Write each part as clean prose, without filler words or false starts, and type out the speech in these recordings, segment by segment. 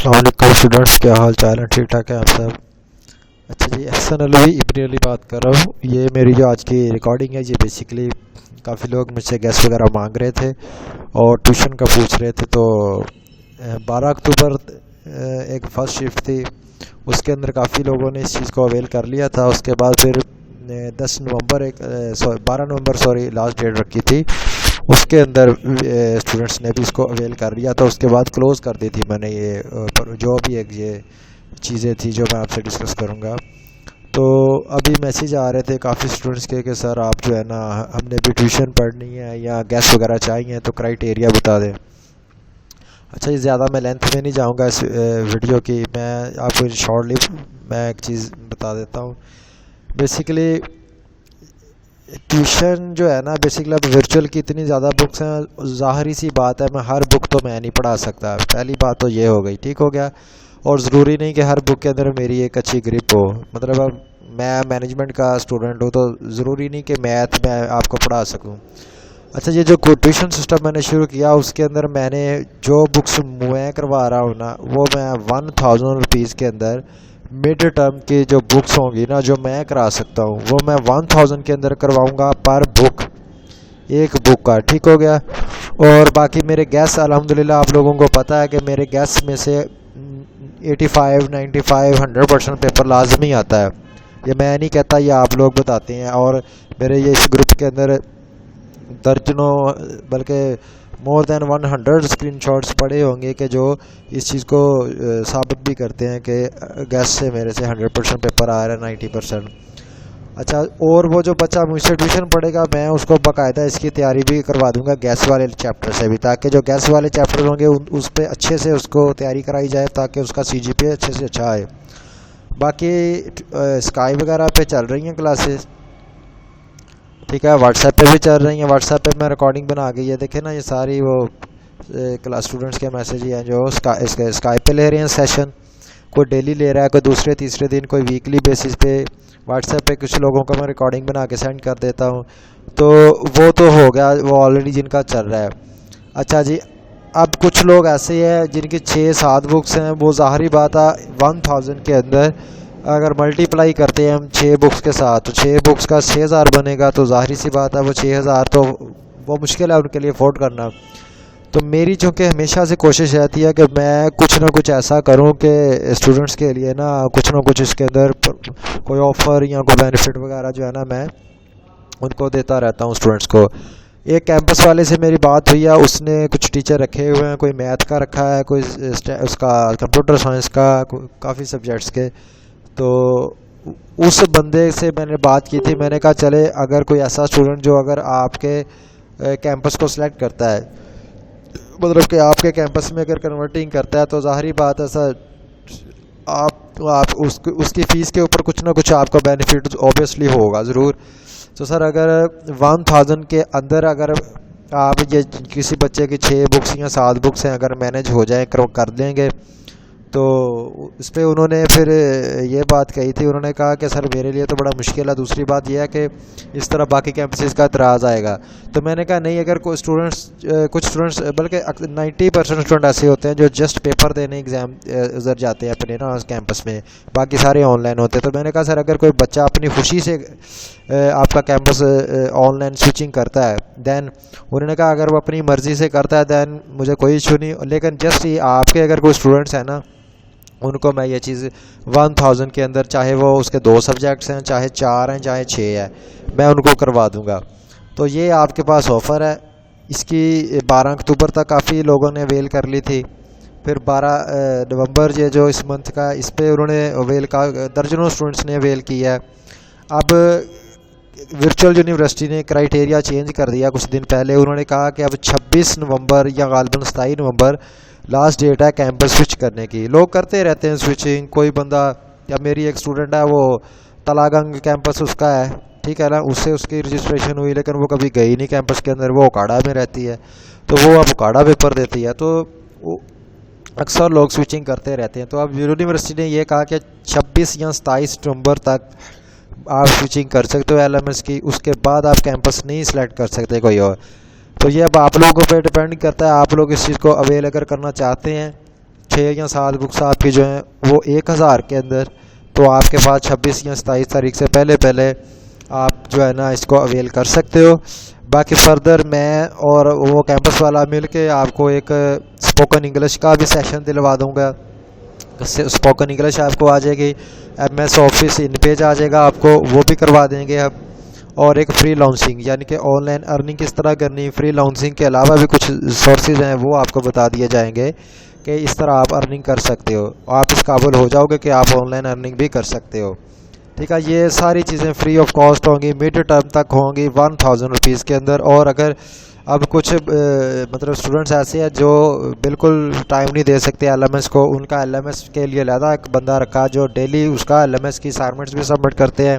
السلام علیکم اسٹوڈنٹس، کیا حال چال ہے؟ ٹھیک ٹھاک ہے آپ سب؟ اچھا جی، احسن علوی ابن علی بات کر رہا ہوں۔ یہ میری جو آج کی ریکارڈنگ ہے، یہ بیسیکلی کافی لوگ مجھ سے گیس وغیرہ مانگ رہے تھے اور ٹیوشن کا پوچھ رہے تھے۔ تو 12 اکتوبر ایک فرسٹ شفٹ تھی، اس کے اندر کافی لوگوں نے اس چیز کو اویل کر لیا تھا۔ اس کے بعد پھر 12 نومبر لاسٹ ڈیٹ رکھی تھی، اس کے اندر اسٹوڈنٹس نے بھی اس کو اویل کر لیا تھا۔ اس کے بعد کلوز کر دی تھی میں نے یہ جو بھی ایک یہ چیزیں تھی جو میں آپ سے ڈسکس کروں گا۔ تو ابھی میسیج آ رہے تھے کافی اسٹوڈنٹس کے کہ سر آپ جو ہے نا، ہم نے بھی ٹیوشن پڑھنی ہے یا گیس وغیرہ چاہیے تو کرائٹیریا بتا دیں۔ اچھا یہ زیادہ میں لینتھ میں نہیں جاؤں گا اس ویڈیو کی، میں آپ کو شارٹلی میں ایک چیز بتا دیتا ہوں۔ بیسیکلی ٹیوشن جو ہے نا، بیسیکلی اب ورچوئل کی اتنی زیادہ بکس ہیں، ظاہری سی بات ہے میں ہر بک تو میں نہیں پڑھا سکتا، پہلی بات تو یہ ہو گئی، ٹھیک ہو گیا۔ اور ضروری نہیں کہ ہر بک کے اندر میری ایک اچھی گرپ ہو، مطلب اب میں مینجمنٹ کا اسٹوڈنٹ ہوں تو ضروری نہیں کہ میتھ میں آپ کو پڑھا سکوں۔ اچھا یہ جو ٹیوشن سسٹم میں نے شروع کیا، اس کے اندر میں نے جو بکس میں کروا رہا ہوں نا، وہ میں 1000 روپیز کے اندر مڈ ٹرم کی جو بکس ہوں گی نا، جو میں کرا سکتا ہوں، وہ میں 1000 کے اندر کرواؤں گا پر بک، ایک بک کا، ٹھیک ہو گیا۔ اور باقی میرے گیس الحمدللہ آپ لوگوں کو پتہ ہے کہ میرے گیس میں سے 85 95 100% پیپر لازمی آتا ہے، یہ میں نہیں کہتا، یہ آپ لوگ بتاتے ہیں۔ اور میرے یہ اس گروپ کے اندر درجنوں بلکہ مور دین 100 اسکرین شاٹس پڑے ہوں گے کہ جو اس چیز کو ثابت بھی کرتے ہیں کہ گیس سے میرے سے 100% پیپر آ رہا ہے، 90%۔ اچھا اور وہ جو بچہ مجھ سے ٹیوشن پڑھے گا، میں اس کو باقاعدہ اس کی تیاری بھی کروا دوں گا گیس والے چیپٹر سے بھی، تاکہ جو گیس والے چیپٹر ہوں گے اس پہ اچھے سے اس کو تیاری کرائی جائے، تاکہ اس کا CGPA اچھے سے اچھا آئے۔ باقی اسکائی وغیرہ پہ چل رہی ہیں کلاسز، ٹھیک ہے، واٹس ایپ پہ بھی چل رہی ہیں، واٹس ایپ پہ میں ریکارڈنگ بنا کے یہ دیکھیں نا، یہ ساری وہ کلاس اسٹوڈنٹس کے میسیج ہیں جو اسکائی پہ لے رہے ہیں سیشن، کوئی ڈیلی لے رہا ہے، کوئی دوسرے تیسرے دن، کوئی ویکلی بیسس پہ۔ واٹس ایپ پہ کچھ لوگوں کا میں ریکارڈنگ بنا کے سینڈ کر دیتا ہوں، تو وہ تو ہو گیا، وہ آلریڈی جن کا چل رہا ہے۔ اچھا جی، اب کچھ لوگ ایسے ہیں جن کی 6-7 بکس ہیں، وہ ظاہری بات ہے 1000 کے اندر اگر ملٹیپلائی کرتے ہیں ہم 6 بکس کے ساتھ، تو 6 بکس کا 6000 بنے گا، تو ظاہری سی بات ہے وہ 6000 تو وہ مشکل ہے ان کے لیے افورڈ کرنا۔ تو میری چونکہ ہمیشہ سے کوشش رہتی ہے کہ میں کچھ نہ کچھ ایسا کروں کہ اسٹوڈنٹس کے لیے نا کچھ نہ کچھ اس کے اندر کوئی آفر یا کوئی بینیفٹ وغیرہ جو ہے نا میں ان کو دیتا رہتا ہوں اسٹوڈنٹس کو۔ ایک کیمپس والے سے میری بات ہوئی ہے، اس نے کچھ ٹیچر رکھے ہوئے ہیں، کوئی میتھ کا رکھا ہے، کوئی اس کا کمپیوٹر سائنس کا، کافی سبجیکٹس کے۔ تو اس بندے سے میں نے بات کی تھی، میں نے کہا چلے اگر کوئی ایسا اسٹوڈنٹ جو اگر آپ کے کیمپس کو سلیکٹ کرتا ہے، مطلب کہ آپ کے کیمپس میں اگر کنورٹنگ کرتا ہے، تو ظاہری بات ہے سر آپ اس کی فیس کے اوپر کچھ نہ کچھ آپ کا بینیفٹ اوبیسلی ہوگا ضرور۔ تو سر اگر 1000 کے اندر اگر آپ یہ کسی بچے کی 6 بکس یا 7 بکس ہیں اگر مینیج ہو جائیں کر دیں گے، تو اس پہ انہوں نے پھر یہ بات کہی تھی، انہوں نے کہا کہ سر میرے لیے تو بڑا مشکل ہے، دوسری بات یہ ہے کہ اس طرح باقی کیمپسز کا اعتراض آئے گا۔ تو میں نے کہا نہیں، اگر کوئی کچھ اسٹوڈنٹس بلکہ 90% اسٹوڈنٹ ایسے ہوتے ہیں جو جسٹ پیپر دینے ایگزام ادھر جاتے ہیں اپنے نا کیمپس میں، باقی سارے آن لائن ہوتے ہیں۔ تو میں نے کہا سر اگر کوئی بچہ اپنی خوشی سے آپ کا کیمپس آن لائن سوئچنگ کرتا ہے، دین انہوں نے کہا اگر وہ اپنی مرضی سے کرتا ہے دین مجھے کوئی ایشو نہیں، لیکن جسٹ آپ کے اگر کوئی اسٹوڈنٹس ہیں نا، ان کو میں یہ چیز 1000 کے اندر، چاہے وہ اس کے 2 سبجیکٹس ہیں، چاہے 4 ہیں، چاہے 6 ہے، میں ان کو کروا دوں گا۔ تو یہ آپ کے پاس آفر ہے، اس کی 12 اکتوبر تک کافی لوگوں نے اویل کر لی تھی، پھر 12 نومبر یہ جو اس منتھ کا، اس پہ انہوں نے اویل کا درجنوں اسٹوڈنٹس نے اویل کیا ہے۔ اب ورچوئل یونیورسٹی نے کرائٹیریا چینج کر دیا کچھ دن پہلے، انہوں نے کہا کہ اب 26 نومبر یا غالباً 27 نومبر لاسٹ ڈیٹ ہے کیمپس سوئچ کرنے کی۔ لوگ کرتے رہتے ہیں سوئچنگ، کوئی بندہ یا میری ایک اسٹوڈنٹ ہے وہ تلاگنگ کیمپس اس کا ہے، ٹھیک ہے نا، اس سے اس کی رجسٹریشن ہوئی لیکن وہ کبھی گئی نہیں کیمپس کے اندر، وہ اوکاڑا میں رہتی ہے، تو وہ اب اوکاڑا پیپر دیتی ہے۔ تو اکثر لوگ سوئچنگ کرتے رہتے ہیں۔ تو اب یونیورسٹی نے یہ کہا کہ 26 یا 27 نومبر تک آپ سوئچنگ کر سکتے ہو LMS کی، اس کے بعد آپ کیمپس نہیں سلیکٹ کر سکتے کوئی اور۔ تو یہ اب آپ لوگوں پہ ڈیپینڈ کرتا ہے، آپ لوگ اس چیز کو اویل اگر کرنا چاہتے ہیں 6 یا 7 بکس آپ کی جو ہیں وہ 1000 کے اندر، تو آپ کے پاس 26 یا 27 تاریخ سے پہلے آپ جو ہے نا اس کو اویل کر سکتے ہو۔ باقی فردر میں اور وہ کیمپس والا مل کے آپ کو ایک اسپوکن انگلش کا بھی سیشن دلوا دوں گا۔ اسپوکن انگلش آپ کو آ جائے گی، M S office InPage آ جائے گا آپ کو، وہ بھی کروا دیں گے اب۔ اور ایک فری لانسنگ یعنی کہ آن لائن ارننگ کس طرح کرنی، فری لانسنگ کے علاوہ بھی کچھ سورسز ہیں وہ آپ کو بتا دیے جائیں گے کہ اس طرح آپ ارننگ کر سکتے ہو، آپ اس قابل ہو جاؤ گے کہ آپ آن لائن ارننگ بھی کر سکتے ہو۔ ٹھیک ہے، یہ ساری چیزیں فری آف کاسٹ ہوں گی، مڈ ٹرم تک ہوں گی 1000 روپیز کے اندر۔ اور اگر اب کچھ مطلب اسٹوڈنٹس ایسے ہیں جو بالکل ٹائم نہیں دے سکتے ایل ایم ایس کو، ان کا ایل ایم ایس کے لیے علیحدہ ایک بندہ رکھا جو ڈیلی اس کا ایل ایم ایس کی اسائنمنٹس بھی سبمٹ کرتے ہیں،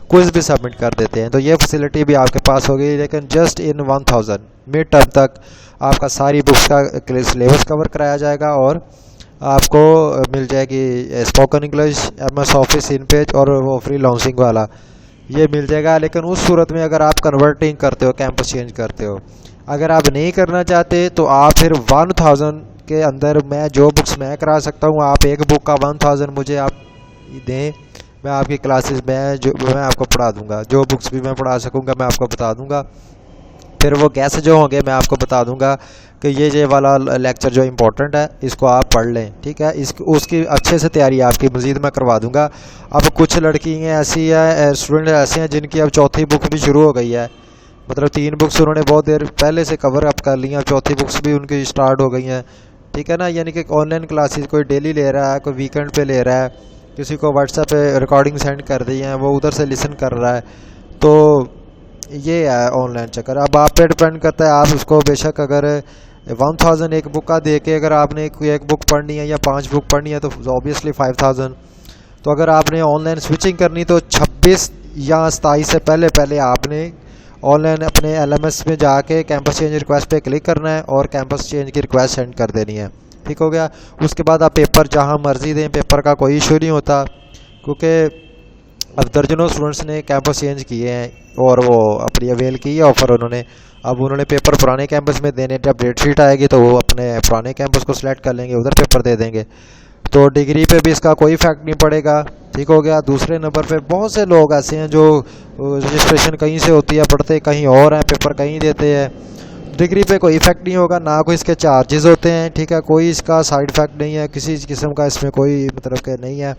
کوئز بھی سبمٹ کر دیتے ہیں، تو یہ فیسلٹی بھی آپ کے پاس ہوگی۔ لیکن جسٹ ان 1000 مڈ ٹرم تک آپ کا ساری بکس کا سلیبس کور کرایا جائے گا، اور آپ کو مل جائے گی spoken English, M S office InPage اور وہ فری لانسنگ والا، یہ مل جائے گا۔ لیکن اس صورت میں اگر آپ کنورٹنگ کرتے ہو، کیمپس چینج کرتے ہو، اگر آپ نہیں کرنا چاہتے تو آپ پھر 1000 کے اندر میں جو بکس میں کرا سکتا ہوں، آپ ایک بک کا 1000 مجھے آپ دیں، میں آپ کی کلاسز میں آپ کو پڑھا دوں گا، جو بکس بھی میں پڑھا سکوں گا میں آپ کو بتا دوں گا۔ پھر وہ گیس جو ہوں گے میں آپ کو بتا دوں گا کہ یہ والا لیکچر جو امپورٹنٹ ہے اس کو آپ پڑھ لیں، ٹھیک ہے، اس کی اچھے سے تیاری آپ کی مزید میں کروا دوں گا۔ اب کچھ لڑکیاں ایسی ہیں، اسٹوڈنٹ ایسے ہیں جن کی اب چوتھی بک بھی شروع ہو گئی ہے، مطلب 3 بکس انہوں نے بہت دیر پہلے سے کور اپ کر لی ہیں، چوتھی بکس بھی ان کی سٹارٹ ہو گئی ہیں، ٹھیک ہے نا۔ یعنی کہ آن لائن کلاسز کوئی ڈیلی لے رہا ہے، کوئی ویکینڈ پہ لے رہا ہے، کسی کو واٹس ایپ پہ ریکارڈنگ سینڈ کر دی ہیں، وہ ادھر سے لسن کر رہا ہے، تو یہ ہے آن لائن چکر۔ اب آپ پہ ڈپینڈ کرتا ہے، آپ اس کو بے شک اگر 1000 ایک بک کا دے کے اگر آپ نے کوئی ایک بک پڑھنی ہے یا 5 بک پڑھنی ہے تو اوبیسلی 5000۔ تو اگر آپ نے آن لائن سوئچنگ کرنی تو 26 یا 27 سے پہلے آپ نے آن لائن اپنے ایل ایم ایس میں جا کے کیمپس چینج ریکویسٹ پہ کلک کرنا ہے اور کیمپس چینج کی ریکویسٹ سینڈ کر دینی ہے، ٹھیک ہو گیا۔ اس کے بعد آپ پیپر جہاں مرضی دیں، پیپر کا کوئی ایشو نہیں ہوتا، کیونکہ اب درجنوں اسٹوڈنٹس نے کیمپس چینج کیے ہیں اور وہ اپنی اویل کی ہے آفر انہوں نے پیپر پرانے کیمپس میں دینے، جب ڈیٹ شیٹ آئے گی تو وہ اپنے پرانے کیمپس کو سلیکٹ کر لیں گے، ادھر پیپر دے دیں گے، تو ڈگری پہ بھی اس کا کوئی افیکٹ نہیں پڑے گا، ٹھیک ہو گیا۔ دوسرے نمبر پہ بہت سے لوگ ایسے ہیں جو رجسٹریشن کہیں سے ہوتی ہے، پڑھتے کہیں اور ہیں، پیپر کہیں دیتے ہیں، ڈگری پہ کوئی افیکٹ نہیں ہوگا، نہ کوئی اس کے چارجز ہوتے ہیں، ٹھیک ہے، کوئی اس کا سائڈ افیکٹ نہیں ہے، کسی قسم کا اس میں کوئی مطلب کہ نہیں ہے۔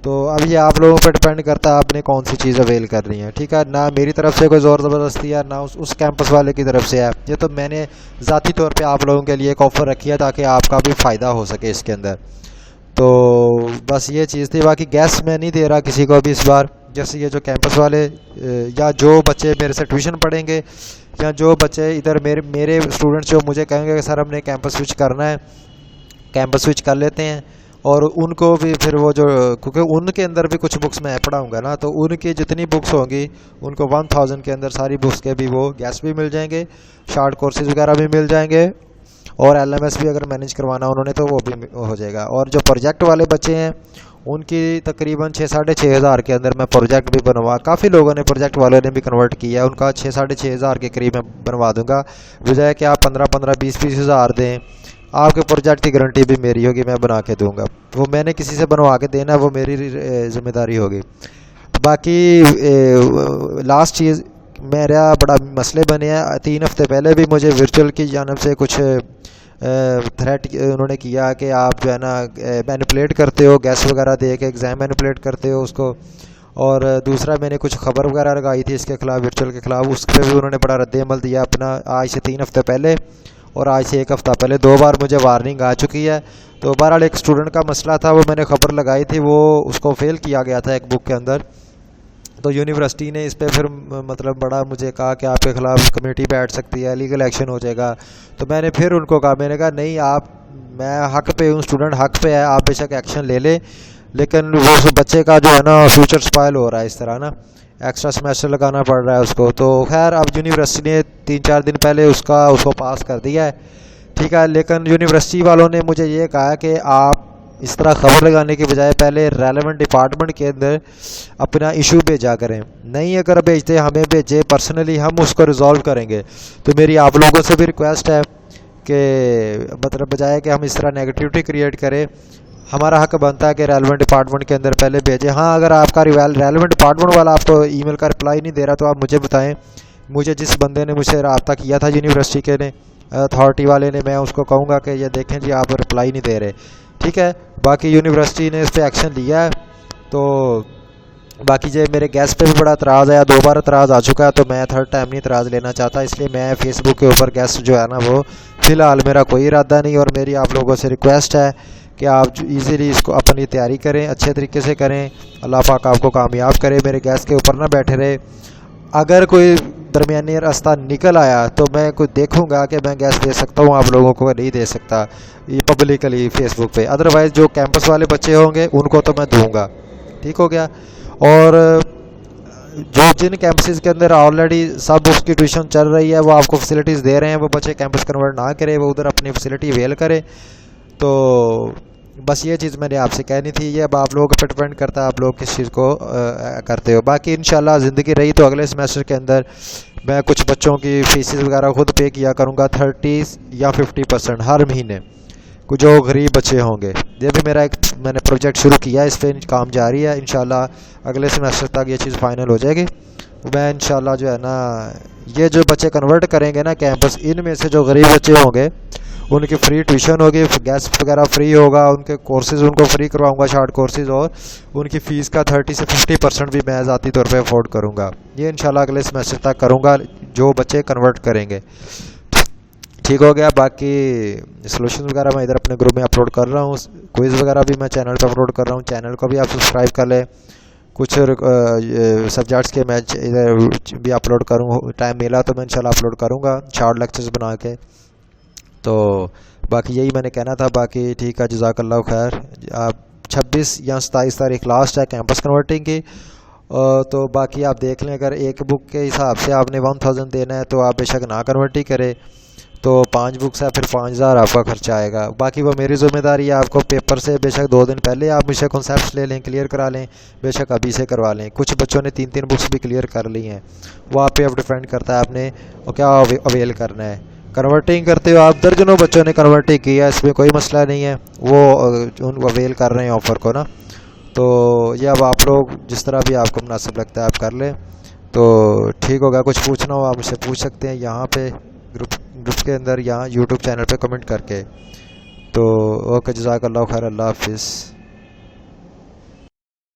تو اب یہ آپ لوگوں پہ ڈپینڈ کرتا ہے آپ نے کون سی چیز اویل کرنی ہے، ٹھیک ہے، نہ میری طرف سے کوئی زور زبردستی ہے، نہ اس کیمپس والے کی طرف سے ہے، یہ تو میں نے ذاتی طور پہ آپ لوگوں کے لیے ایک آفر رکھی ہے تاکہ آپ کا بھی فائدہ ہو سکے اس کے اندر۔ تو بس یہ چیز تھی، باقی گیس میں نہیں دے رہا کسی کو بھی اس بار، جیسے یہ جو کیمپس والے یا جو بچے میرے سے ٹیوشن پڑھیں گے یا جو بچے ادھر میرے اسٹوڈنٹس جو مجھے کہیں گے کہ سر ہم نے کیمپس سوئچ کرنا ہے، کیمپس سوئچ کر لیتے ہیں، اور ان کو بھی پھر وہ جو کیونکہ ان کے اندر بھی کچھ بکس میں پڑھاؤں گا نا، تو ان کی جتنی بکس ہوں گی ان کو 1000 کے اندر ساری بکس کے بھی وہ گیس بھی مل جائیں گے، شارٹ کورسز وغیرہ بھی مل جائیں گے، اور ایل ایم ایس بھی اگر مینیج کروانا انہوں نے تو وہ بھی ہو جائے گا۔ اور جو پروجیکٹ والے بچے ہیں ان کی تقریباً 6,500 کے اندر میں پروجیکٹ بھی کافی لوگوں نے پروجیکٹ والوں نے بھی کنورٹ کیا ہے، ان کا 6,500 کے قریب میں بنوا دوں گا، بجائے کہ آپ 15,000 20,000 ہزار دیں، آپ کے پروجیکٹ کی گارنٹی بھی میری ہوگی، میں بنا کے دوں گا، وہ میں نے کسی سے بنوا کے دینا وہ میری ذمہ داری ہوگی۔ باقی لاسٹ چیز میرا بڑا مسئلے بنے ہیں، 3 ہفتے پہلے بھی مجھے ورچوئل کی جانب سے کچھ تھریٹ انہوں نے کیا کہ آپ جو ہے نا مینیپولیٹ کرتے ہو، گیس وغیرہ دے کے ایگزام مینیپولیٹ کرتے ہو اس کو، اور دوسرا میں نے کچھ خبر وغیرہ لگائی تھی اس کے خلاف، ورچوئل کے خلاف، اس پہ بھی انہوں نے بڑا رد عمل دیا اپنا، آج سے 3 ہفتے پہلے اور آج سے 1 ہفتہ پہلے 2 بار مجھے وارننگ آ چکی ہے۔ تو بہرحال ایک اسٹوڈنٹ کا مسئلہ تھا، وہ میں نے خبر لگائی تھی، وہ اس کو فیل کیا گیا تھا ایک بک کے اندر، تو یونیورسٹی نے اس پہ پھر مطلب بڑا مجھے کہا کہ آپ کے خلاف کمیٹی بیٹھ سکتی ہے، لیگل ایکشن ہو جائے گا، تو میں نے پھر ان کو کہا، میں نے کہا نہیں، میں حق پہ ہوں، اسٹوڈنٹ حق پہ ہے، آپ بے شک ایکشن لے لیں، لیکن وہ اس بچے کا جو ہے نا فیوچر سپائل ہو رہا ہے اس طرح نا، ایکسٹرا سیمیسٹر لگانا پڑ رہا ہے اس کو، تو خیر اب یونیورسٹی نے 3-4 دن پہلے اس کو پاس کر دیا ہے، ٹھیک ہے، لیکن یونیورسٹی والوں نے مجھے یہ کہا کہ آپ اس طرح خبر لگانے کے بجائے پہلے ریلیونٹ ڈپارٹمنٹ کے اندر اپنا ایشو بھیجا کریں، نہیں اگر بھیجتے ہمیں بھیجے، پرسنلی ہم اس کو ریزالو کریں گے۔ تو میری آپ لوگوں سے بھی ریکویسٹ ہے کہ مطلب بجائے کہ ہم اس طرح نیگیٹیوٹی کریٹ کریں، ہمارا حق بنتا ہے کہ ریلیونٹ ڈپارٹمنٹ کے اندر پہلے بھیجیں۔ ہاں اگر آپ کا ریلیونٹ ڈپارٹمنٹ والا آپ کو ای میل کا رپلائی نہیں دے رہا تو آپ مجھے بتائیں، مجھے جس بندے نے مجھ سے رابطہ کیا تھا یونیورسٹی کے نے اتھارٹی والے نے، میں اس کو کہوں گا کہ یہ دیکھیں جی آپ رپلائی نہیں دے رہے، ٹھیک ہے۔ باقی یونیورسٹی نے اس پہ ایکشن لیا ہے، تو باقی جو میرے گیسٹ پہ بھی بڑا اعتراض آیا، 2 بار اعتراض آ چکا ہے، تو میں تھرڈ ٹائم نہیں اعتراض لینا چاہتا، اس لیے میں فیس بک کے اوپر گیسٹ جو ہے نا وہ فی الحال میرا کوئی ارادہ نہیں، اور میری آپ لوگوں سے ریکویسٹ ہے کہ آپ ایزیلی اس کو اپنی تیاری کریں، اچھے طریقے سے کریں، اللہ پاک آپ کو کامیاب کرے، میرے گیسٹ کے اوپر نہ بیٹھے رہے۔ اگر کوئی درمیانی راستہ نکل آیا تو میں کوئی دیکھوں گا کہ میں گیس دے سکتا ہوں، آپ لوگوں کو نہیں دے سکتا یہ پبلکلی فیس بک پہ، ادروائز جو کیمپس والے بچے ہوں گے ان کو تو میں دوں گا، ٹھیک ہو گیا۔ اور جو جن کیمپسز کے اندر آلریڈی سب اس کی ٹیوشن چل رہی ہے، وہ آپ کو فیسلٹیز دے رہے ہیں، وہ بچے کیمپس کنورٹ نہ کرے، وہ ادھر اپنی فیسلٹی اویل کرے۔ تو بس یہ چیز میں نے آپ سے کہنی تھی، یہ اب آپ لوگوں پہ ڈپینڈ کرتا ہے آپ لوگ کس چیز کو کرتے ہو۔ باقی انشاءاللہ زندگی رہی تو اگلے سیمیسٹر کے اندر میں کچھ بچوں کی فیسز وغیرہ خود پے کیا کروں گا، 30 یا 50% ہر مہینے، کچھ جو غریب بچے ہوں گے۔ یہ بھی میرا ایک میں نے پروجیکٹ شروع کیا ہے، اس پہ کام جاری ہے، انشاءاللہ اگلے سیمیسٹر تک یہ چیز فائنل ہو جائے گی۔ میں انشاءاللہ جو ہے نا یہ جو بچے کنورٹ کریں گے نا کیمپس، ان میں سے جو غریب بچے ہوں گے ان کی فری ٹیوشن ہوگی، گیس وغیرہ فری ہوگا، ان کے کورسز ان کو فری کرواؤں گا، شارٹ کورسز، اور ان کی فیس کا 30 سے 50% بھی میں ذاتی طور پہ افورڈ کروں گا۔ یہ انشاءاللہ اگلے سیمیسٹر تک کروں گا جو بچے کنورٹ کریں گے، ٹھیک ہو گیا۔ باقی سولوشن وغیرہ میں ادھر اپنے گروپ میں اپلوڈ کر رہا ہوں، کوئز وغیرہ بھی میں چینل پہ اپلوڈ کر رہا ہوں، چینل کو بھی آپ سبسکرائب کر لیں۔ کچھ سبجیکٹس کے میں ادھر بھی اپلوڈ کروں، ٹائم ملا تو میں انشاءاللہ اپلوڈ کروں گا شارٹ لیکچرز بنا کے۔ تو باقی یہی میں نے کہنا تھا، باقی ٹھیک ہے، جزاک اللہ خیر۔ آپ 26 یا 27 تاریخ لاسٹ ہے کیمپس کنورٹنگ کی، تو باقی آپ دیکھ لیں، اگر ایک بک کے حساب سے آپ نے 1000 دینا ہے تو آپ بے شک نہ کنورٹ ہی کرے، تو 5 بکس ہے پھر 5000 آپ کا خرچہ آئے گا۔ باقی وہ میری ذمہ داری ہے، آپ کو پیپر سے بے شک 2 دن پہلے آپ مجھ سے کنسیپٹس لے لیں، کلیئر کرا لیں، بے شک ابھی سے کروا لیں۔ کچھ بچوں نے 3 بکس بھی کلیئر کر لی ہیں، وہ آپ پہ اب ڈیپینڈ کرتا ہے آپ نے کیا اویل کرنا ہے۔ کنورٹنگ کرتے ہو آپ، درجنوں بچوں نے کنورٹنگ کیا ہے، اس میں کوئی مسئلہ نہیں ہے، وہ ان کو اویل کر رہے ہیں آفر کو نا۔ تو یہ اب آپ لوگ جس طرح بھی آپ کو مناسب لگتا ہے آپ کر لیں، تو ٹھیک ہوگا۔ کچھ پوچھنا ہو آپ مجھ سے پوچھ سکتے ہیں یہاں پہ گروپ کے اندر، یہاں یوٹیوب چینل پہ کمنٹ کر کے۔ تو اوکے، جزاک اللہ خیر، اللہ حافظ۔